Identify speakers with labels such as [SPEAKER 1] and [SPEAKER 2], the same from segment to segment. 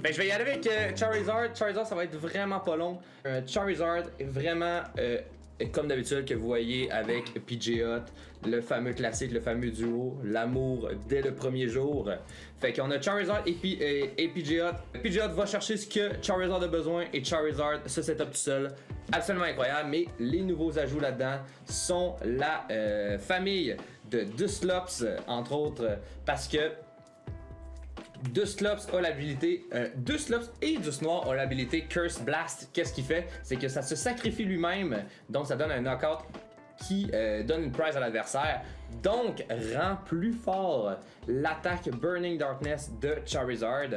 [SPEAKER 1] Ben, je vais y aller avec Charizard. Charizard, ça va être vraiment pas long. Charizard est vraiment, comme d'habitude, que vous voyez avec Pidgeot, le fameux classique, le fameux duo, l'amour dès le premier jour. Fait qu'on a Charizard et Pidgeot. Pidgeot va chercher ce que Charizard a besoin et Charizard se setup tout seul. Absolument incroyable, mais les nouveaux ajouts là-dedans sont la famille de Dusclops, entre autres, parce que Dusclops a l'habilité, Dusclops et Dusknoir ont l'habilité Curse Blast. Qu'est-ce qu'il fait? C'est que ça se sacrifie lui-même, donc ça donne un knockout qui donne une prize à l'adversaire, donc rend plus fort l'attaque Burning Darkness de Charizard.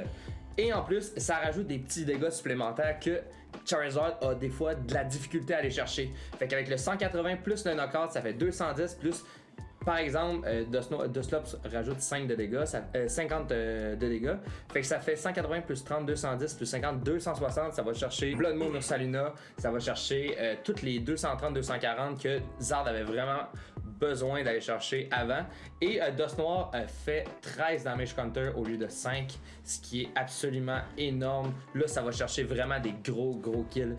[SPEAKER 1] Et en plus, ça rajoute des petits dégâts supplémentaires que Charizard a des fois de la difficulté à aller chercher. Fait qu'avec le 180 plus le knockout, ça fait 210 plus. Par exemple, Dusclops rajoute 5 de dégâts, 50 de dégâts. Fait que ça fait 180 plus 30, 210 plus 50, 260. Ça va chercher Blood Moon Ursaluna. Ça va chercher toutes les 230, 240 que Zard avait vraiment besoin d'aller chercher avant. Et Dusknoir fait 13 damage counter au lieu de 5, ce qui est absolument énorme. Là, ça va chercher vraiment des gros kills.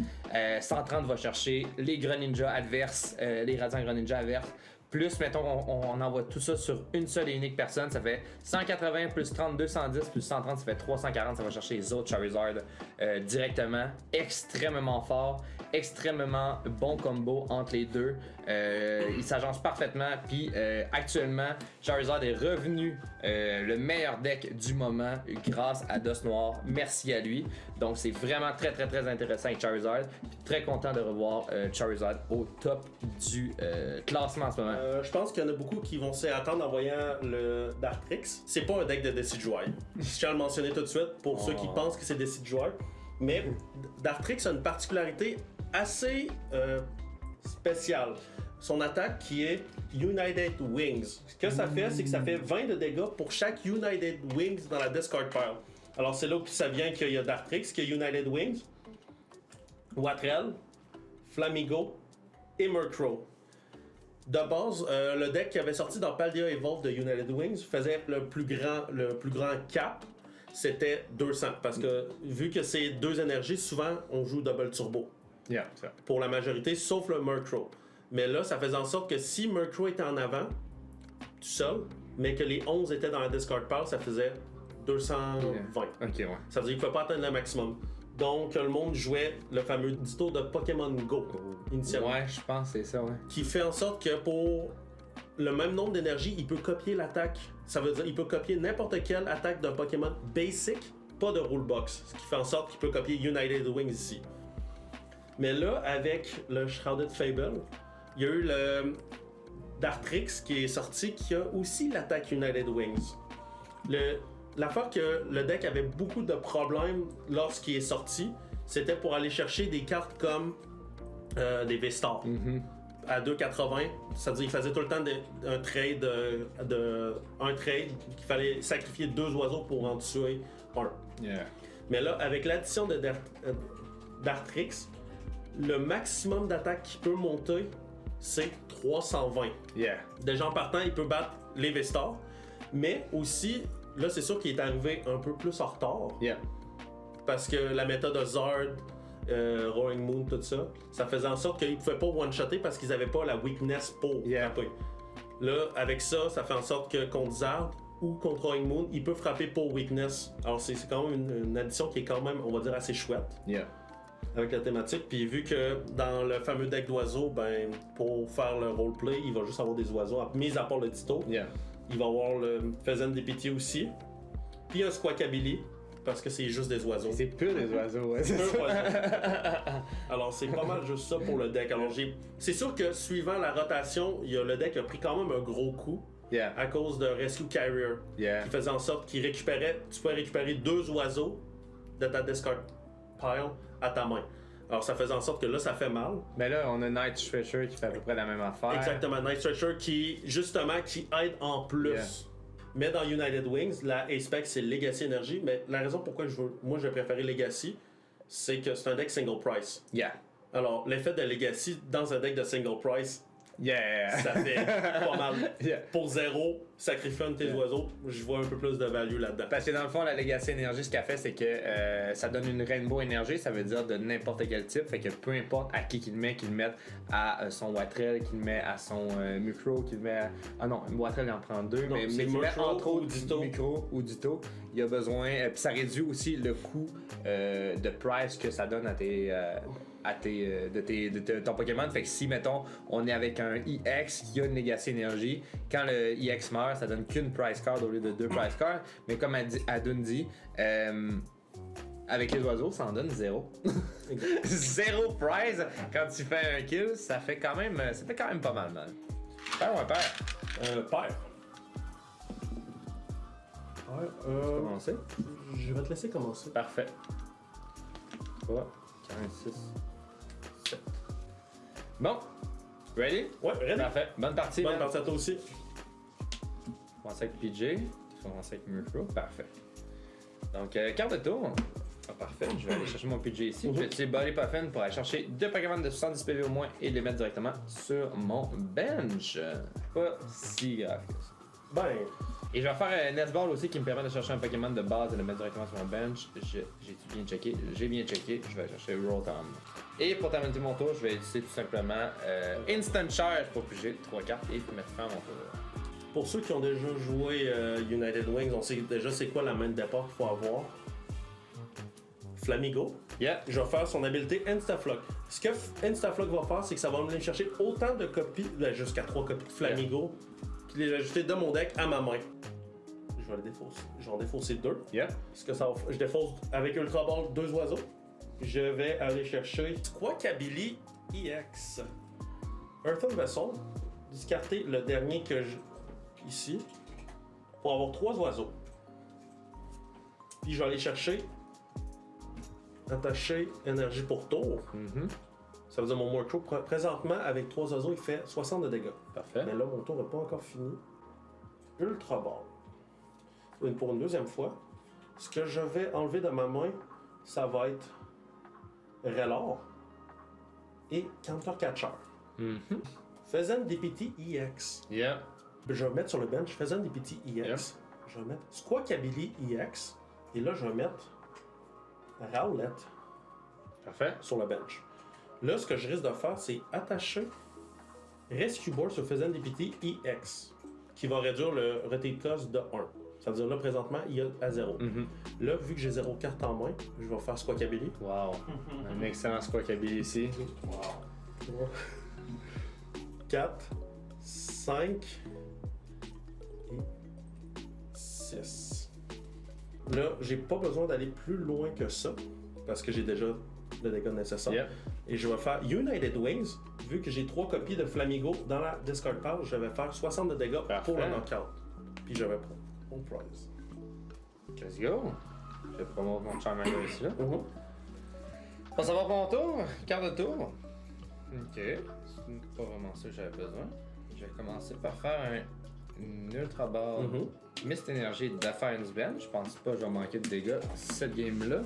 [SPEAKER 1] 130 va chercher les Greninja adverses, les Radiant Greninja adverses. Plus, mettons, on envoie tout ça sur une seule et unique personne. Ça fait 180 plus 30, 210 plus 130, ça fait 340. Ça va chercher les autres Charizard directement. Extrêmement fort, extrêmement bon combo entre les deux. Ils s'agencent parfaitement. Puis actuellement, Charizard est revenu le meilleur deck du moment grâce à Dusknoir. Merci à lui. Donc c'est vraiment très intéressant avec Charizard. Puis très content de revoir Charizard au top du classement en ce moment.
[SPEAKER 2] Je pense qu'il y en a beaucoup qui vont s'y attendre en voyant le Dartrix. C'est pas un deck de Decidueye. Je tiens à le mentionner tout de suite pour ceux qui pensent que c'est Decidueye. Mais Dartrix a une particularité assez spéciale. Son attaque qui est United Wings. Ce que ça fait, c'est que ça fait 20 de dégâts pour chaque United Wings dans la discard pile. Alors c'est là où ça vient qu'il y a Dartrix, qu'il y a United Wings, Watrel, Flamigo et Murkrow. De base, le deck qui avait sorti dans Paldea Evolve de United Wings faisait le plus grand cap, c'était 200. Parce que vu que c'est deux énergies, souvent on joue double turbo.
[SPEAKER 1] Yeah,
[SPEAKER 2] pour la majorité, sauf le Murkrow. Mais là, ça faisait en sorte que si Murkrow était en avant, tout seul, mais que les 11 étaient dans la discard pile, ça faisait 220.
[SPEAKER 1] Yeah. Ok, ouais.
[SPEAKER 2] Ça veut dire qu'il ne pouvait pas atteindre le maximum. Donc, le monde jouait le fameux Ditto de Pokémon Go, initialement.
[SPEAKER 1] Ouais, je pense que c'est ça, ouais.
[SPEAKER 2] Qui fait en sorte que pour le même nombre d'énergie, il peut copier l'attaque. Ça veut dire qu'il peut copier n'importe quelle attaque d'un Pokémon basic, pas de rulebox. Ce qui fait en sorte qu'il peut copier United Wings ici. Mais là, avec le Shrouded Fable, il y a eu le Dartrix qui est sorti, qui a aussi l'attaque United Wings. L'affaire que le deck avait beaucoup de problèmes lorsqu'il est sorti, c'était pour aller chercher des cartes comme des V-Stars. À 2,80, c'est-à-dire qu'il faisait tout le temps un trade qu'il fallait sacrifier 2 oiseaux pour en tuer un.
[SPEAKER 1] Yeah.
[SPEAKER 2] Mais là, avec l'addition de Dartrix, le maximum d'attaque qu'il peut monter, c'est 320.
[SPEAKER 1] Yeah.
[SPEAKER 2] Déjà en partant, il peut battre les V-Stars, mais aussi, là c'est sûr qu'il est arrivé un peu plus en retard.
[SPEAKER 1] Yeah.
[SPEAKER 2] Parce que la méthode de Zard, Roaring Moon, tout ça, ça faisait en sorte qu'ils ne pouvaient pas one-shotter parce qu'ils n'avaient pas la weakness pour frapper. Là, avec ça, ça fait en sorte que contre Zard ou contre Roaring Moon, il peut frapper pour weakness. Alors c'est quand même une addition qui est quand même, on va dire, assez chouette.
[SPEAKER 1] Yeah.
[SPEAKER 2] Avec la thématique. Puis vu que dans le fameux deck d'oiseaux, ben pour faire le roleplay, il va juste avoir des oiseaux, mis à part le Ditto.
[SPEAKER 1] Yeah.
[SPEAKER 2] Il va avoir le Pheasant des Pitiés aussi. Puis un Squawkabilly, parce que c'est juste des oiseaux.
[SPEAKER 1] C'est pur des oiseaux, ouais.
[SPEAKER 2] Alors c'est pas mal juste ça pour le deck. Alors c'est sûr que suivant la rotation, le deck a pris quand même un gros coup.
[SPEAKER 1] Yeah.
[SPEAKER 2] À cause de Rescue Carrier.
[SPEAKER 1] Yeah.
[SPEAKER 2] Qui faisait en sorte qu'il récupérait, tu pouvais récupérer 2 oiseaux de ta discard pile à ta main. Alors ça faisait en sorte que là ça fait mal.
[SPEAKER 1] Mais là on a Night Stretcher qui fait à peu près la même affaire.
[SPEAKER 2] Exactement, Night Stretcher qui aide en plus.
[SPEAKER 1] Yeah.
[SPEAKER 2] Mais dans United Wings, la A-Spec c'est Legacy Energy, mais la raison pourquoi moi j'ai préféré Legacy, c'est que c'est un deck single price.
[SPEAKER 1] Yeah.
[SPEAKER 2] Alors l'effet de Legacy dans un deck de single price
[SPEAKER 1] Yeah!
[SPEAKER 2] Ça fait pas mal.
[SPEAKER 1] Yeah.
[SPEAKER 2] Pour 0, sacrifier un de tes oiseaux, je vois un peu plus de value là-dedans.
[SPEAKER 1] Parce que dans le fond, la Legacy Énergie, ce qu'elle fait, c'est que ça donne une Rainbow Énergie, ça veut dire de n'importe quel type. Fait que peu importe à qui qu'il le met, qu'il le mette à son Watrel, qu'il le met à son Micro, qu'il le met à... Ah non, Watrel il en prend deux,
[SPEAKER 2] Non,
[SPEAKER 1] mais
[SPEAKER 2] c'est
[SPEAKER 1] qu'il le met
[SPEAKER 2] Micro
[SPEAKER 1] entre
[SPEAKER 2] ou
[SPEAKER 1] autres
[SPEAKER 2] Ditto.
[SPEAKER 1] Micro ou Ditto. Il y a besoin... Puis ça réduit aussi le coût de price que ça donne à ton Pokémon. Fait que si, mettons, on est avec un EX qui a une Legacy Énergie, quand le EX meurt, ça donne qu'une price card au lieu de 2 price cards. Mais comme Adun dit, avec les oiseaux, ça en donne 0. 0 prize quand tu fais un kill, ça fait quand même pas mal, man. Père ou un père?
[SPEAKER 2] Père.
[SPEAKER 1] Commencer?
[SPEAKER 2] Je vais te laisser commencer.
[SPEAKER 1] Parfait. 3, 15, 6, 7. Bon. Ready?
[SPEAKER 2] Ouais, ready?
[SPEAKER 1] Parfait. Bonne partie.
[SPEAKER 2] Bonne
[SPEAKER 1] man.
[SPEAKER 2] partie à toi aussi.
[SPEAKER 1] On commence avec PJ. On commence avec Murphy. Parfait. Donc, quart de tour. Ah, parfait. Je vais aller chercher mon PJ ici. Je vais utiliser Body Puffin pour aller chercher 2 Pokémon de 70 PV au moins et les mettre directement sur mon bench. Pas si grave que ça.
[SPEAKER 2] Ben,
[SPEAKER 1] Et je vais faire un Nestball aussi qui me permet de chercher un Pokémon de base et de le mettre directement sur mon bench. J'ai bien checké. J'ai bien checké. Je vais aller chercher Rotom. Et pour terminer mon tour, je vais utiliser tout simplement Instant Charge pour piger 3 cartes et mettre fin à mon tour.
[SPEAKER 2] pour ceux qui ont déjà joué United Wings, on sait déjà c'est quoi la main de départ qu'il faut avoir. Flamigo.
[SPEAKER 1] Yeah.
[SPEAKER 2] Je vais faire son habilité Instaflock. Ce que Instaflock va faire, c'est que ça va me chercher autant de copies, jusqu'à 3 copies de Flamigo, qu'il est ajouté de mon deck à ma main. Je vais le défausser. Je vais en défausser 2.
[SPEAKER 1] Yeah.
[SPEAKER 2] Ce que ça va faire, je défausse avec Ultra Ball 2 oiseaux. Je vais aller chercher Squawkabilly EX. Earthen Vessel. Discarter le dernier que je. Ici. Pour avoir 3 oiseaux. Puis je vais aller chercher. Attacher énergie pour tour.
[SPEAKER 1] Mhm.
[SPEAKER 2] Ça veut dire mon Murkrow, présentement, avec 3 oiseaux, il fait 60 de dégâts.
[SPEAKER 1] Parfait.
[SPEAKER 2] Mais là, mon tour n'est pas encore fini. Ultra Ball. Pour une deuxième fois. Ce que je vais enlever de ma main, ça va être Relor et Counter Catcher.
[SPEAKER 1] Mhm.
[SPEAKER 2] Faisant DPT EX.
[SPEAKER 1] Yeah.
[SPEAKER 2] Je vais mettre sur le bench Faisant DPT EX. Je vais mettre Squawkabilly EX. Et là, je vais mettre Rowlet
[SPEAKER 1] Parfait.
[SPEAKER 2] sur le bench. Là, ce que je risque de faire, c'est attacher Rescue Board sur Faisant DPT EX, qui va réduire le retake cost de 1. Ça veut dire là, présentement, il est à 0.
[SPEAKER 1] Mhm.
[SPEAKER 2] Là, vu que j'ai 0 carte en main, je vais faire Squawkabilly.
[SPEAKER 1] Wow. Un excellent Squawkabilly ici.
[SPEAKER 2] Wow. 4, 5 et 6. Là, j'ai pas besoin d'aller plus loin que ça, parce que j'ai déjà le dégâts nécessaire.
[SPEAKER 1] Yeah.
[SPEAKER 2] Et je vais faire United Wings, vu que j'ai 3 copies de Flamigo dans la discard pile, je vais faire 60 de dégâts
[SPEAKER 1] Parfait.
[SPEAKER 2] pour le knockout. Puis je vais prendre mon prize.
[SPEAKER 1] Let's go. Je vais promouvoir mon Charmander ici là.
[SPEAKER 2] Mhm.
[SPEAKER 1] On s'en va pour mon tour. Quart de tour. Ok. C'est pas vraiment ça que j'avais besoin. Je vais commencer par faire une Ultra Ball.
[SPEAKER 2] Mhm.
[SPEAKER 1] Mist Énergie Defiance Bench. Je pense pas que je vais manquer de dégâts cette game-là.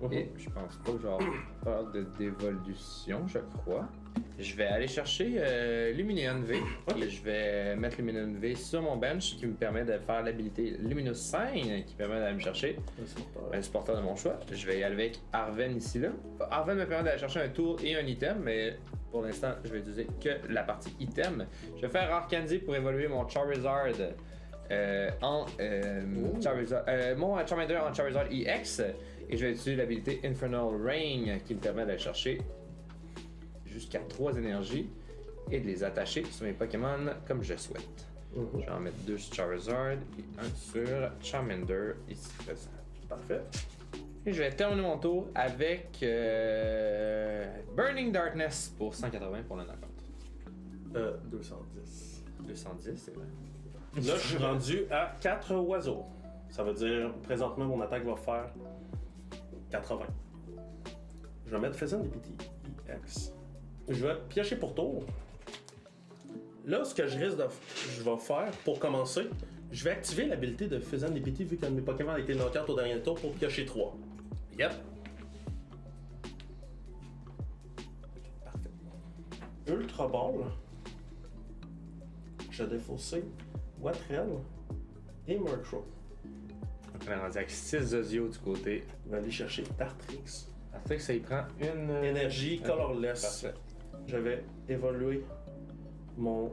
[SPEAKER 2] Mhm.
[SPEAKER 1] Et je pense pas que je vais avoir peur de dévolution, je crois. Je vais aller chercher Lumineon V. Et je vais mettre Lumineon V sur mon bench qui me permet de faire l'habilité Luminous Sign qui permet d'aller me chercher un supporter de mon choix. Je vais y aller avec Arven ici là. Arven me permet d'aller chercher un tour et un item, mais pour l'instant, je vais utiliser que la partie item. Je vais faire Arcandy pour évoluer mon Charizard en Charizard, mon Charmander en Charizard EX. Et je vais utiliser l'habilité Infernal Rain qui me permet d'aller chercher jusqu'à 3 énergies et de les attacher sur mes Pokémon comme je souhaite.
[SPEAKER 2] Mhm.
[SPEAKER 1] Je vais en mettre 2 sur Charizard et 1 sur Charmander ici présent.
[SPEAKER 2] Parfait.
[SPEAKER 1] Et je vais terminer mon tour avec Burning Darkness pour 180 pour le knockout.
[SPEAKER 2] 210.
[SPEAKER 1] 210, c'est vrai.
[SPEAKER 2] Là, je suis rendu à 4 oiseaux. Ça veut dire, présentement, mon attaque va faire 80. Je vais mettre Faisant DPT EX. Je vais piocher pour tour. Là, ce que je vais faire pour commencer, je vais activer l'habilité de Faisant DPT vu que mes Pokémon a été knock-out au dernier tour pour piocher 3.
[SPEAKER 1] Yep.
[SPEAKER 2] Parfait. Ultra Ball. je vais défausser Watrel et Murkrow.
[SPEAKER 1] On est rendu avec 6 Zozio du côté.
[SPEAKER 2] Je vais aller chercher Dartrix.
[SPEAKER 1] Après, ça y prend une.
[SPEAKER 2] Énergie colorless.
[SPEAKER 1] Parfait.
[SPEAKER 2] Je vais évoluer mon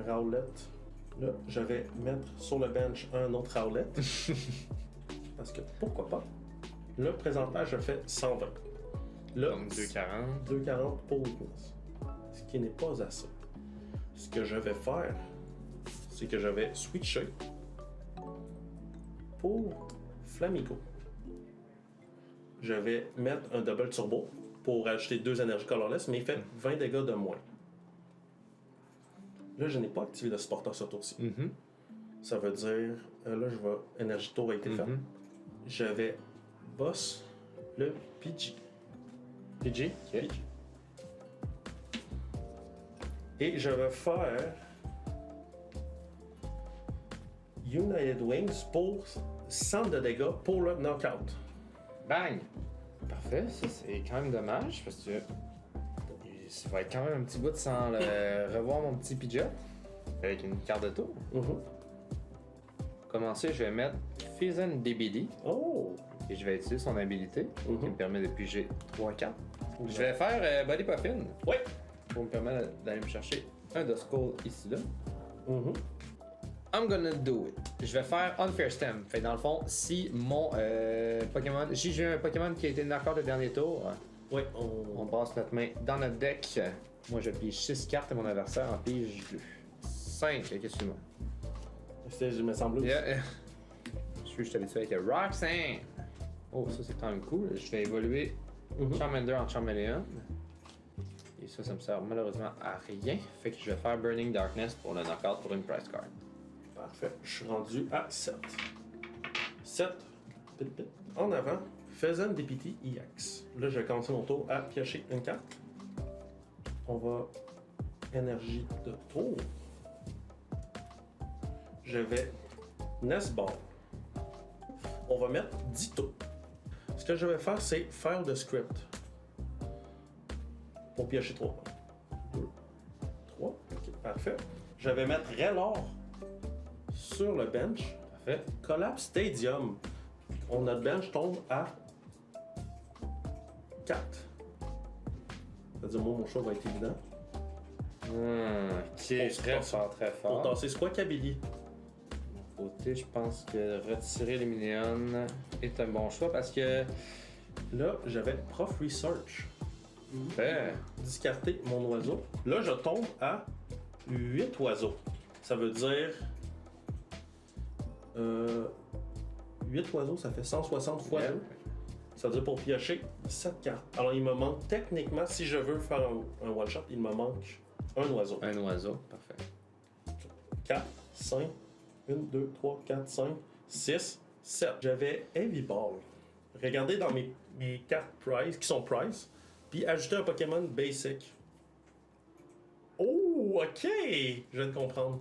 [SPEAKER 2] Rowlet. Là, je vais mettre sur le bench un autre Rowlet. Parce que pourquoi pas? Là, présentement, je fais 120. Là,
[SPEAKER 1] Donc 240.
[SPEAKER 2] 240 pour Weakness. Ce qui n'est pas assez. Ce que je vais faire, c'est que je vais switcher pour Flamigo. Je vais mettre un double turbo pour ajouter 2 énergies colorless, mais il fait 20 dégâts de moins. Là, je n'ai pas activé le supporter ce tour-ci.
[SPEAKER 1] Mhm.
[SPEAKER 2] Ça veut dire, là, je vais. Énergie tour a été faite.
[SPEAKER 1] Mhm.
[SPEAKER 2] Je vais boss le PG.
[SPEAKER 1] PG. Ok.
[SPEAKER 2] Et je vais faire United Wings pour 100 de dégâts pour le knockout.
[SPEAKER 1] Bang! Parfait, ça c'est quand même dommage parce que ça va être quand même un petit bout sans revoir mon petit Pidgeot avec une carte de tour.
[SPEAKER 2] Mhm.
[SPEAKER 1] Pour commencer, je vais mettre Phison DBD
[SPEAKER 2] Oh!
[SPEAKER 1] et je vais utiliser son habilité qui
[SPEAKER 2] Mhm.
[SPEAKER 1] me permet de piger 3 cartes. Je vais faire Body Puffin
[SPEAKER 2] Ouais!
[SPEAKER 1] pour me permettre d'aller me chercher un Duskull ici là.
[SPEAKER 2] Mhm.
[SPEAKER 1] I'm gonna do it. Je vais faire Unfair Stem. Fait que dans le fond, si mon Pokémon. Si j'ai un Pokémon qui a été knock-out le dernier tour,
[SPEAKER 2] Ouais,
[SPEAKER 1] on passe notre main dans notre deck. Moi je pige 6 cartes et mon adversaire en pige 2. 5, qu'est-ce que c'est
[SPEAKER 2] Je me semble.
[SPEAKER 1] yeah. Je suis habitué avec Roxanne. Oh, ça c'est quand même cool. Je vais évoluer
[SPEAKER 2] Mhm.
[SPEAKER 1] Charmander en Charmeleon. Et ça me sert malheureusement à rien. Fait que je vais faire Burning Darkness pour le knockout pour une prize card.
[SPEAKER 2] Parfait. Je suis rendu à 7. 7. Pit, pit. En avant, Phison DPT EX. Là, je vais commencer mon tour à piocher une carte. On va énergie de tour. Je vais Nest Ball. On va mettre 10 tours. Ce que je vais faire, c'est faire de script. Pour piocher 3. 2, 3. Ok, parfait. Je vais mettre Relor sur le bench.
[SPEAKER 1] Parfait.
[SPEAKER 2] Collapse Stadium. Notre bench tombe à 4. C'est-à-dire, moi, mon choix va être évident.
[SPEAKER 1] Ok, très fort, très
[SPEAKER 2] Pour
[SPEAKER 1] fort.
[SPEAKER 2] tasser Squawkabilly.
[SPEAKER 1] Côté, je pense que retirer les minions est un bon choix parce que.
[SPEAKER 2] Là, j'avais Prof Research.
[SPEAKER 1] Fait.
[SPEAKER 2] Discarter mon oiseau. Là, je tombe à 8 oiseaux. Ça veut dire. 8 oiseaux, ça fait 160 fois 2. Ça veut dire pour piocher 7 cartes. Alors, il me manque techniquement, si je veux faire un one-shot, il me manque un oiseau.
[SPEAKER 1] Un oiseau, parfait.
[SPEAKER 2] 4, 5, 1, 2, 3, 4, 5, 6, 7. J'avais Heavy Ball. Regardez dans mes cartes prize, qui sont prize, puis ajouter un Pokémon basic. Oh, ok! Je viens de comprendre.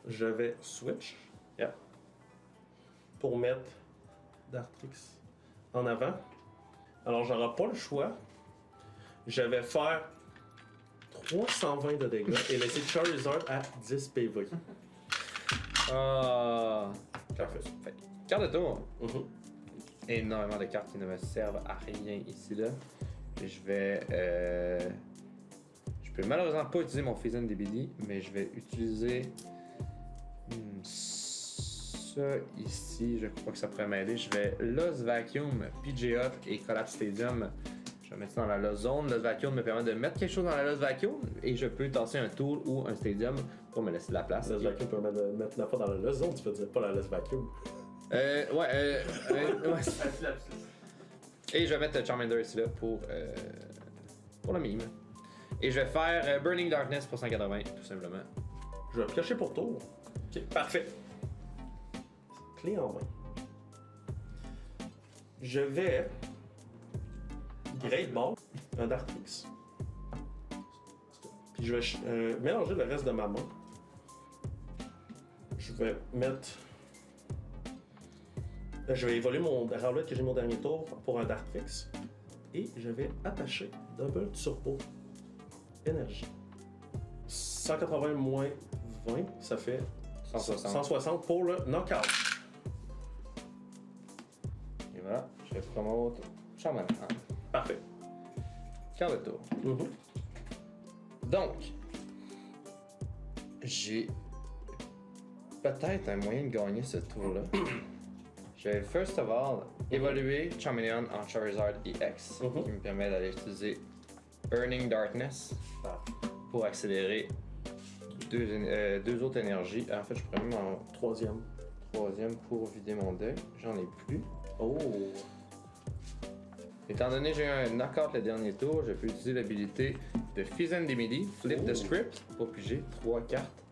[SPEAKER 2] Je vais switch.
[SPEAKER 1] Yeah.
[SPEAKER 2] Pour mettre Dartrix en avant. Alors, j'aurai pas le choix. Je vais faire 320 de dégâts et laisser Charizard à 10 PV.
[SPEAKER 1] Ah.
[SPEAKER 2] Parfait.
[SPEAKER 1] Fait. Carte de tour.
[SPEAKER 2] Mhm.
[SPEAKER 1] Énormément de cartes qui ne me servent à rien ici là. Et je vais. Je peux malheureusement pas utiliser mon Phison DBD, mais je vais utiliser. Ça ici, je crois que ça pourrait m'aider. Je vais Lost Vacuum, PGA et Collapse Stadium. Je vais mettre ça dans la Lost Zone. Lost Vacuum me permet de mettre quelque chose dans la Lost Vacuum et je peux tasser un tool ou un Stadium pour me laisser de la place.
[SPEAKER 2] Lost Vacuum permet de mettre la fois dans la Lost Zone, tu peux dire pas la Lost Vacuum.
[SPEAKER 1] Ouais. Et je vais mettre Charmander ici là pour le mime. Et je vais faire Burning Darkness pour 180, tout simplement.
[SPEAKER 2] Je vais piocher pour tour. Ok, parfait. Clé en main. Je vais Great Ball, un Dartrix. Puis je vais mélanger le reste de ma main. Je vais mettre. Je vais évoluer mon Rowlet que j'ai mis au dernier tour pour un Dartrix. Et je vais attacher Double Turbo Énergie. 180 moins 20, ça fait
[SPEAKER 1] 160.
[SPEAKER 2] 160 pour le knockout.
[SPEAKER 1] Et voilà, je vais promote Shaman.
[SPEAKER 2] Parfait.
[SPEAKER 1] Quart de tour. Donc, j'ai peut-être un moyen de gagner ce tour-là. Je vais first of all évoluer Charmeleon en Charizard EX, qui me permet d'aller utiliser Burning Darkness pour accélérer deux autres énergies. En fait, je pourrais même en
[SPEAKER 2] Troisième
[SPEAKER 1] pour vider mon deck. J'en ai plus.
[SPEAKER 2] Oh!
[SPEAKER 1] Étant donné que j'ai eu un knockout le dernier tour, je peux utiliser l'habilité de Fizzen Demidi, Flip the Script, pour piger 3 cartes.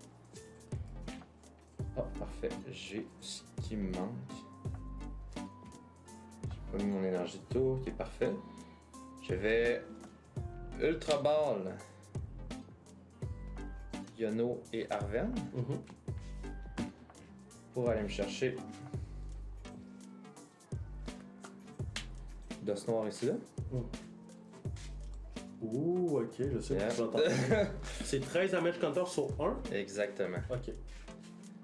[SPEAKER 1] Ah, parfait. J'ai ce qui me manque. J'ai pas mis mon énergie de tour, qui est parfait. Je vais Ultra Ball, Yono et Arven pour aller me chercher d'os noir ici là.
[SPEAKER 2] Ouh, ok, je sais que tu vas entendre. C'est 13 damage counter sur 1?
[SPEAKER 1] Exactement.
[SPEAKER 2] Ok.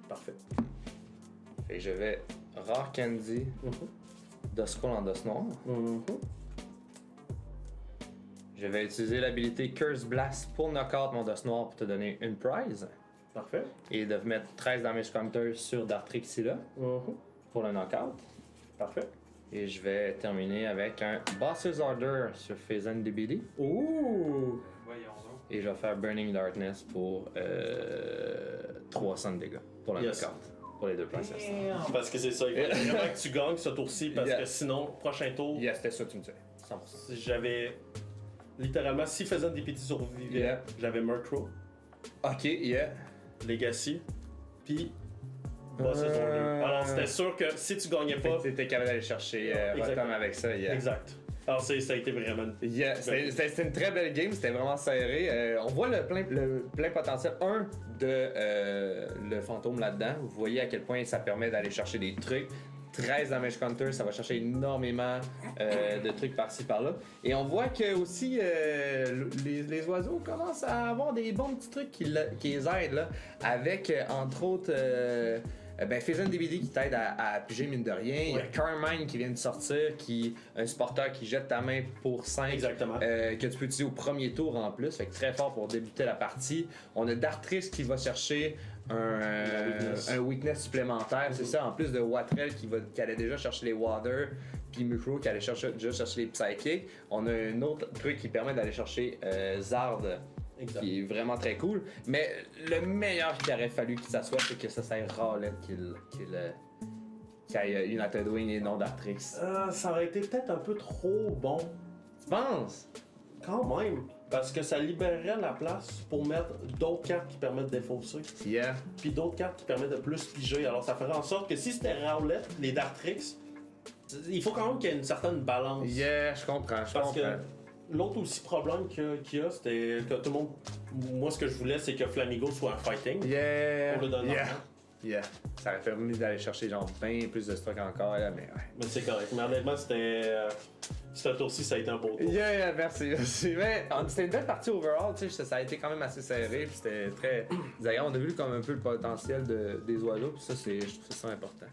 [SPEAKER 2] Parfait.
[SPEAKER 1] Fait que je vais Rare Candy d'Oscol en dos noir. Je vais utiliser l'habilité Curse Blast pour knockout mon dos noir pour te donner une prize.
[SPEAKER 2] Parfait.
[SPEAKER 1] Et de mettre 13 damage counter sur Dartrix ici là pour le knockout.
[SPEAKER 2] Parfait.
[SPEAKER 1] Et je vais terminer avec un Boss's Order sur Fizzen DBD.
[SPEAKER 2] Ouh!
[SPEAKER 3] Voyons donc.
[SPEAKER 1] Et je vais faire Burning Darkness pour 300 de dégâts pour le knockout. Pour les deux places.
[SPEAKER 2] Parce que c'est ça, il faut vraiment que tu gagnes ce tour-ci parce que sinon, prochain tour,
[SPEAKER 1] Yes, c'était ça que tu me disais. 100%.
[SPEAKER 2] j'avais littéralement, si faisant des petits survivants, j'avais Murkrow,
[SPEAKER 1] Ok, yeah.
[SPEAKER 2] Legacy, puis Boss's Order. Alors c'était sûr que si tu gagnais pas.
[SPEAKER 1] T'étais capable d'aller chercher Rotom avec ça, yeah.
[SPEAKER 2] Exact. Alors ça a été vraiment.
[SPEAKER 1] Yeah, c'était une très belle game, c'était vraiment serré. On voit le plein potentiel, de le fantôme là-dedans. Vous voyez à quel point ça permet d'aller chercher des trucs. 13 damage counter, ça va chercher énormément de trucs par-ci par-là. Et on voit que aussi les oiseaux commencent à avoir des bons petits trucs qui les aident là, avec entre autres Fizzen DVD qui t'aide à piger mine de rien. Il y a Carmine qui vient de sortir, un supporter qui jette ta main pour 5.
[SPEAKER 2] Exactement.
[SPEAKER 1] Que tu peux utiliser au premier tour en plus. Fait que très fort pour débuter la partie. On a Dartrix qui va chercher un weakness supplémentaire. C'est ça, en plus de Watrel qui allait déjà chercher les Water. Puis Mukro qui allait déjà chercher les Psychic. On a un autre truc qui permet d'aller chercher Zard.
[SPEAKER 2] Exact.
[SPEAKER 1] Qui est vraiment très cool. Mais le meilleur qu'il aurait fallu que ça soit, c'est que ça soit Rowlet qui ait United Wing et non Dartrix.
[SPEAKER 2] Ça aurait été peut-être un peu trop bon.
[SPEAKER 1] Tu penses?
[SPEAKER 2] Quand même. Parce que ça libérerait la place pour mettre d'autres cartes qui permettent de défausser.
[SPEAKER 1] Yeah.
[SPEAKER 2] Puis d'autres cartes qui permettent de plus piger. Alors ça ferait en sorte que si c'était Rowlet, les Dartrix, il faut quand même qu'il y ait une certaine balance.
[SPEAKER 1] Yeah, je comprends.
[SPEAKER 2] Parce que l'autre aussi problème qu'il y a, c'était que tout le monde. Moi, ce que je voulais, c'est que Flamigo soit un fighting.
[SPEAKER 1] Yeah.
[SPEAKER 2] Pour le donner.
[SPEAKER 1] Yeah. Ça aurait permis d'aller chercher genre bien plus de stock encore, là, mais ouais.
[SPEAKER 2] Mais c'est correct. Mais honnêtement, c'était. Ce tour-ci, ça a été un beau tour.
[SPEAKER 1] Yeah, merci. Mais c'était une belle partie overall, tu sais, ça a été quand même assez serré, puis c'était très. D'ailleurs, on a vu comme un peu le potentiel des oiseaux, puis ça, je trouve ça important.